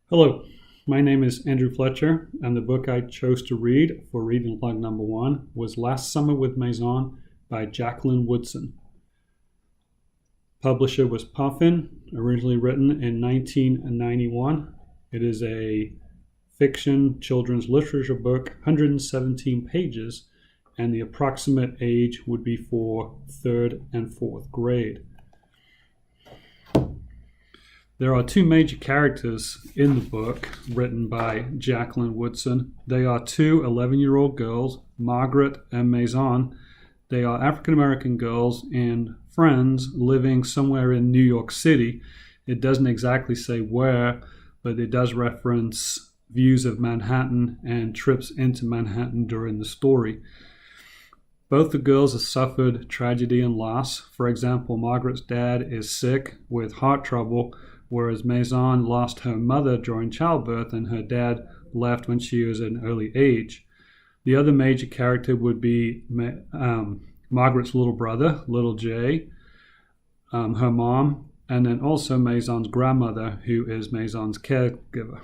Hello, my name is Andrew Fletcher, and the book I chose to read for reading log number one was Last Summer with Maison by Jacqueline Woodson. Publisher was Puffin, originally written in 1991. It is a fiction children's literature book, 117 pages, and the approximate age would be for 3rd and 4th grade. There are two major characters in the book written by Jacqueline Woodson. They are two 11-year-old girls, Margaret and Maison. They are African-American girls and friends living somewhere in New York City. It doesn't exactly say where, but it does reference views of Manhattan and trips into Manhattan during the story. Both the girls have suffered tragedy and loss. For example, Margaret's dad is sick with heart trouble, whereas Maison lost her mother during childbirth and her dad left when she was an early age. The other major character would be Margaret's little brother, little Jay, her mom, and then also Maison's grandmother, who is Maison's caregiver.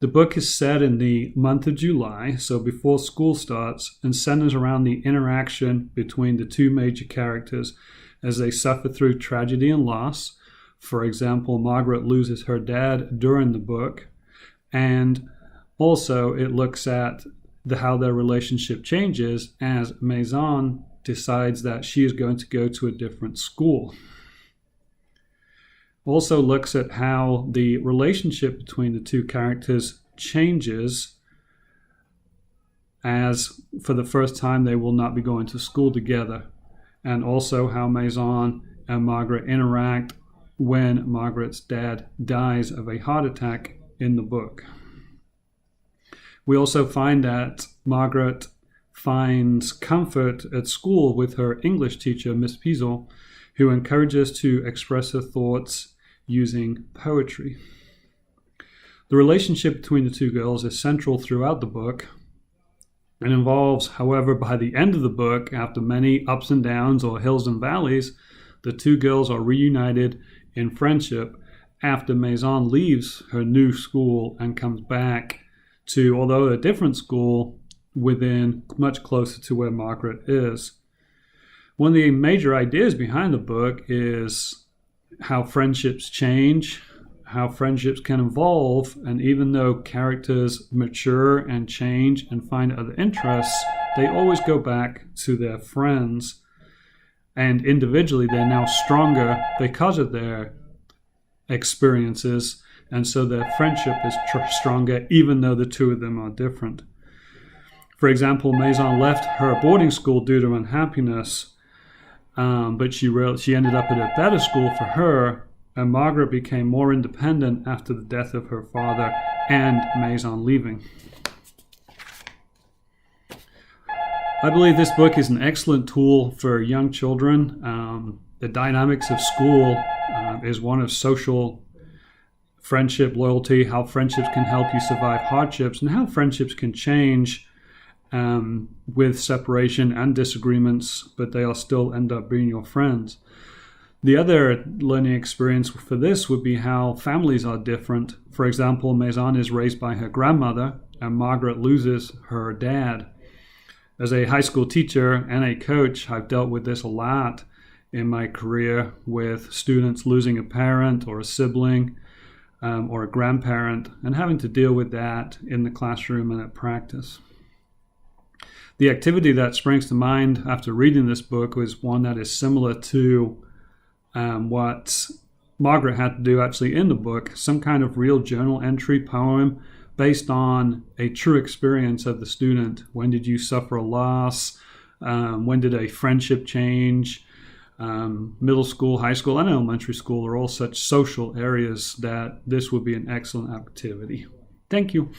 The book is set in the month of July, so before school starts, and centers around the interaction between the two major characters as they suffer through tragedy and loss. For example, Margaret loses her dad during the book, and also it looks at how their relationship changes as Maison decides that she is going to go to a different school. Also looks at how the relationship between the two characters changes as for the first time they will not be going to school together, and also how Maison and Margaret interact when Margaret's dad dies of a heart attack in the book. We also find that Margaret finds comfort at school with her English teacher, Miss Pizel, who encourages to express her thoughts using poetry. The relationship between the two girls is central throughout the book and involves, however, by the end of the book, after many ups and downs or hills and valleys, the two girls are reunited in friendship after Maison leaves her new school and comes back to, although a different school, within much closer to where Margaret is. One of the major ideas behind the book is how friendships change, how friendships can evolve, and even though characters mature and change and find other interests, they always go back to their friends. And individually, they're now stronger because of their experiences, and so their friendship is stronger even though the two of them are different. For example, Maison left her boarding school due to unhappiness, but she ended up at a better school for her, and Margaret became more independent after the death of her father and Maison leaving. I believe this book is an excellent tool for young children. The dynamics of school is one of social friendship, loyalty, how friendships can help you survive hardships, and how friendships can change with separation and disagreements, but they'll still end up being your friends. The other learning experience for this would be how families are different. For example, Maison is raised by her grandmother, and Margaret loses her dad. As a high school teacher and a coach, I've dealt with this a lot in my career with students losing a parent or a sibling or a grandparent and having to deal with that in the classroom and at practice. The activity that springs to mind after reading this book was one that is similar to what Margaret had to do actually in the book, some kind of real journal entry poem based on a true experience of the student. When did you suffer a loss? When did a friendship change? Middle school, high school, and elementary school are all such social areas that this would be an excellent activity. Thank you.